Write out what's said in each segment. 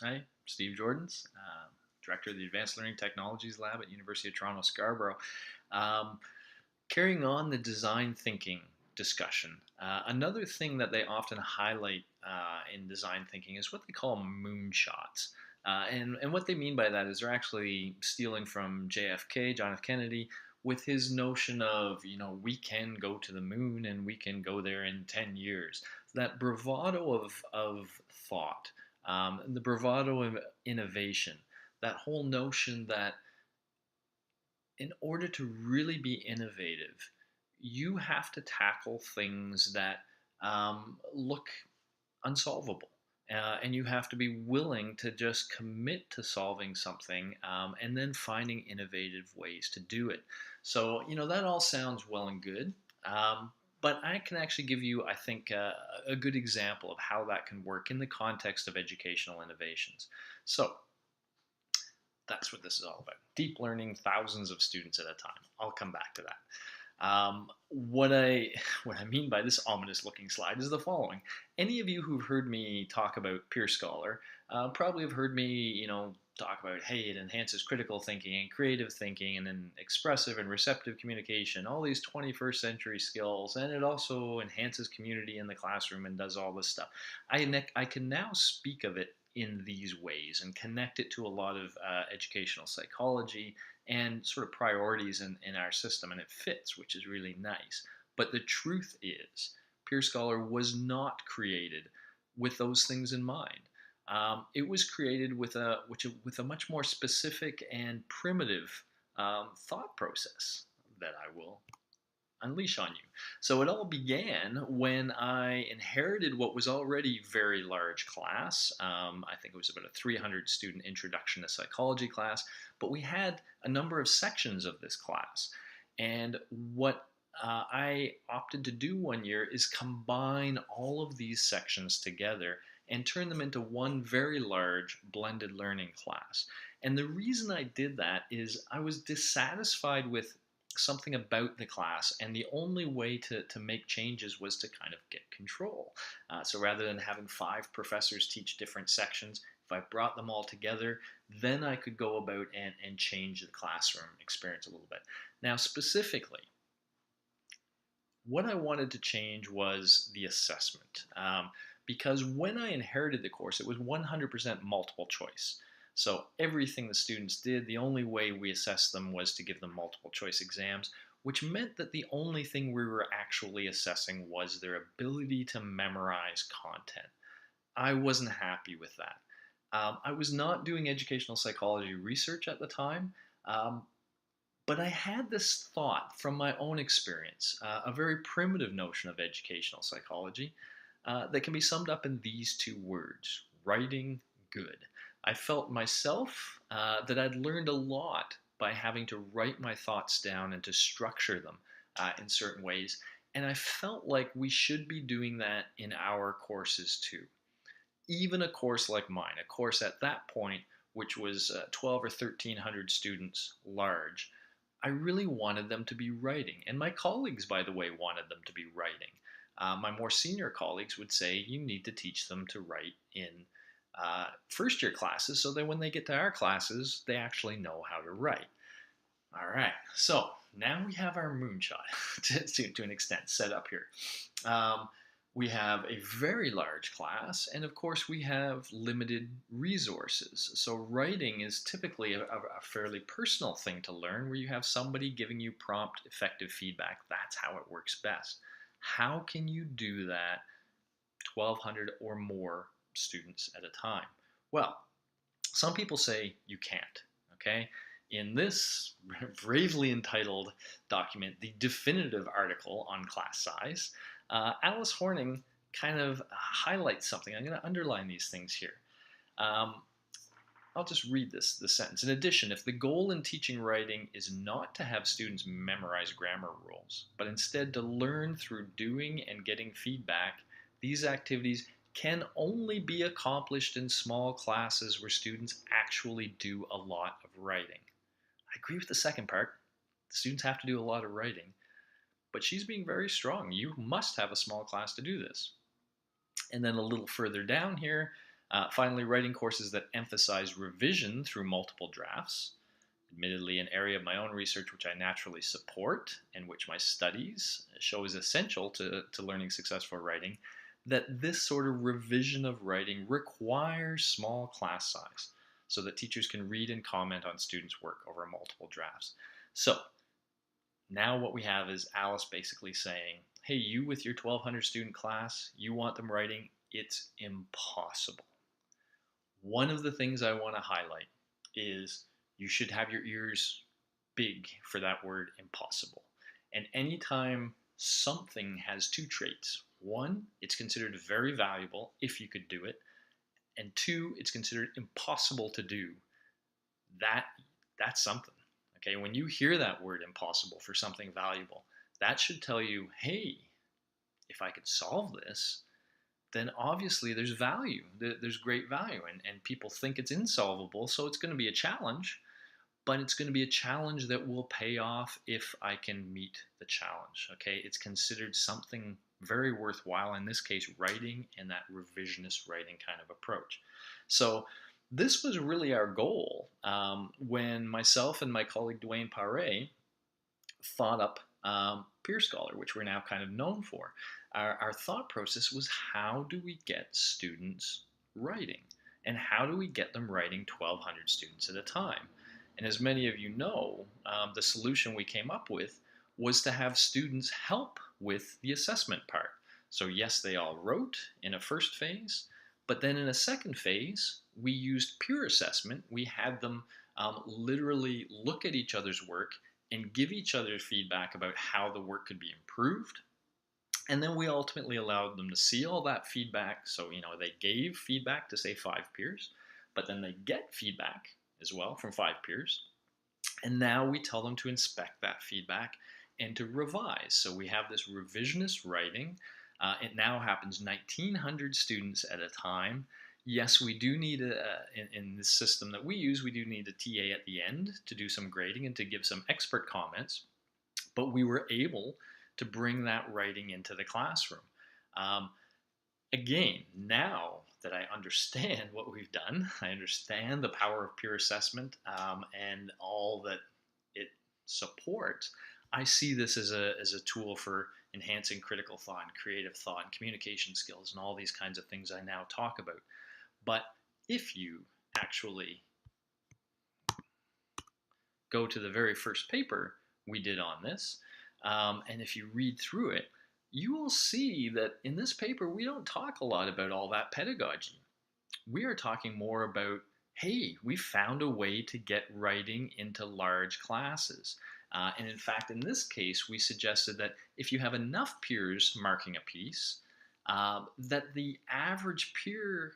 Hi, Steve Joordens, Director of the Advanced Learning Technologies Lab at University of Toronto Scarborough. Um, Carrying on the design thinking discussion, another thing that they often highlight in design thinking is what they call moonshots. And what they mean by that is they're actually stealing from JFK, John F. Kennedy, with his notion of, we can go to the moon and we can go there in 10 years. That bravado of thought, the bravado of innovation, that whole notion that in order to really be innovative, you have to tackle things that look unsolvable. And you have to be willing to just commit to solving something and then finding innovative ways to do it. So, that all sounds well and good. But I can actually give you, I think, a good example of how that can work in the context of educational innovations. So, that's what this is all about. Deep learning, thousands of students at a time. I'll come back to that. What I what I mean by this ominous looking slide is the following. Any of you who've heard me talk about Peer Scholar probably have heard me, talk about, hey, it enhances critical thinking and creative thinking and then expressive and receptive communication, all these 21st century skills, and it also enhances community in the classroom and does all this stuff. I can now speak of it in these ways and connect it to a lot of educational psychology and sort of priorities in our system, and it fits, which is really nice. But the truth is, Peer Scholar was not created with those things in mind. It was created with a much more specific and primitive thought process that I will unleash on you. So it all began when I inherited what was already a very large class. I think it was about a 300 student introduction to psychology class, but we had a number of sections of this class. And what I opted to do one year is combine all of these sections together and turn them into one very large blended learning class. And the reason I did that is I was dissatisfied with something about the class, and the only way to make changes was to kind of get control. So rather than having 5 professors teach different sections, if I brought them all together, then I could go about and change the classroom experience a little bit. Now, specifically, what I wanted to change was the assessment. Because when I inherited the course, it was 100% multiple choice. So everything the students did, the only way we assessed them was to give them multiple choice exams, which meant that the only thing we were actually assessing was their ability to memorize content. I wasn't happy with that. I was not doing educational psychology research at the time, um, but I had this thought from my own experience, a very primitive notion of educational psychology that can be summed up in these 2 words: writing good. I felt myself that I'd learned a lot by having to write my thoughts down and to structure them in certain ways. And I felt like we should be doing that in our courses too. Even a course like mine, a course at that point, which was 12 or 1300 students large, I really wanted them to be writing. And my colleagues, by the way, wanted them to be writing. My more senior colleagues would say you need to teach them to write in first year classes so that when they get to our classes, they actually know how to write. All right, so now we have our moonshot to an extent set up here. We have a very large class, and of course, we have limited resources. So, writing is typically a fairly personal thing to learn where you have somebody giving you prompt, effective feedback. That's how it works best. How can you do that 1,200 or more students at a time? Well, some people say you can't, okay? In this bravely entitled document, the definitive article on class size, Alice Horning kind of highlights something. I'm going to underline these things here. Um, I'll just read this sentence. In addition, if the goal in teaching writing is not to have students memorize grammar rules, but instead to learn through doing and getting feedback, these activities can only be accomplished in small classes where students actually do a lot of writing. I agree with the second part. The students have to do a lot of writing, but she's being very strong. You must have a small class to do this. And then a little further down here, Finally, writing courses that emphasize revision through multiple drafts. Admittedly, an area of my own research which I naturally support and which my studies show is essential to learning successful writing, that this sort of revision of writing requires small class size so that teachers can read and comment on students' work over multiple drafts. So now what we have is Alice basically saying, hey, you with your 1,200 student class, you want them writing, it's impossible. One of the things I want to highlight is you should have your ears big for that word impossible. And anytime something has two traits, one, it's considered very valuable if you could do it, and two, it's considered impossible to do. That's something. Okay, when you hear that word impossible for something valuable, that should tell you, hey, if I could solve this, then obviously there's value. There's great value, and people think it's insolvable, so it's going to be a challenge, but it's going to be a challenge that will pay off if I can meet the challenge. Okay, it's considered something very worthwhile, in this case, writing and that revisionist writing kind of approach. So this was really our goal when myself and my colleague Dwayne Paré thought up Peer Scholar, which we're now kind of known for. Our thought process was, how do we get students writing? And how do we get them writing 1,200 students at a time? And as many of you know, the solution we came up with was to have students help with the assessment part. So yes, they all wrote in a first phase, but then in a second phase, we used peer assessment. We had them literally look at each other's work and give each other feedback about how the work could be improved. And then we ultimately allowed them to see all that feedback. So, they gave feedback to, say, 5 peers, but then they get feedback as well from 5 peers. And now we tell them to inspect that feedback and to revise. So we have this revisionist writing. It now happens 1,900 students at a time. Yes, we do need, in this system that we use, we do need a TA at the end to do some grading and to give some expert comments. But we were able to bring that writing into the classroom. Again, now that I understand what we've done, I understand the power of peer assessment and all that it supports, I see this as a tool for enhancing critical thought and creative thought and communication skills and all these kinds of things I now talk about. But if you actually go to the very first paper we did on this, and if you read through it, you will see that in this paper, we don't talk a lot about all that pedagogy. We are talking more about, hey, we found a way to get writing into large classes. And in fact, in this case, we suggested that if you have enough peers marking a piece, that the average peer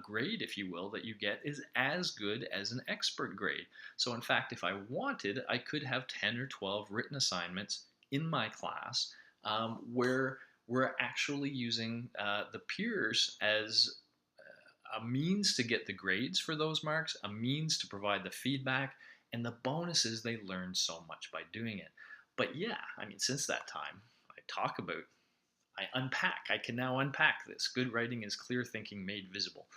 grade, if you will, that you get is as good as an expert grade. So in fact, if I wanted, I could have 10 or 12 written assignments in my class where we're actually using the peers as a means to get the grades for those marks, a means to provide the feedback, and the bonus is they learn so much by doing it. But yeah, since that time, I can now unpack this. Good writing is clear thinking made visible.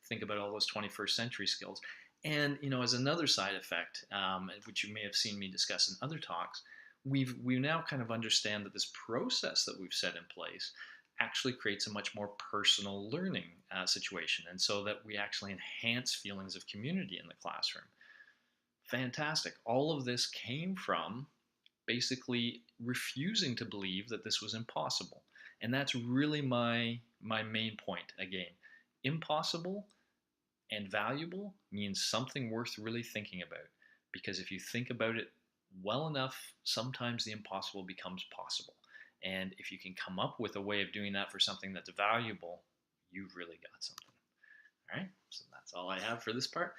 Think about all those 21st century skills. And, as another side effect, which you may have seen me discuss in other talks, we now kind of understand that this process that we've set in place actually creates a much more personal learning situation, and so that we actually enhance feelings of community in the classroom. Fantastic. All of this came from basically refusing to believe that this was impossible. And that's really my main point. Again, impossible and valuable means something worth really thinking about. Because if you think about it well enough, sometimes the impossible becomes possible. And if you can come up with a way of doing that for something that's valuable, you've really got something. All right, so that's all I have for this part.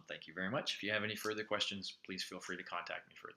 Thank you very much. If you have any further questions, please feel free to contact me further.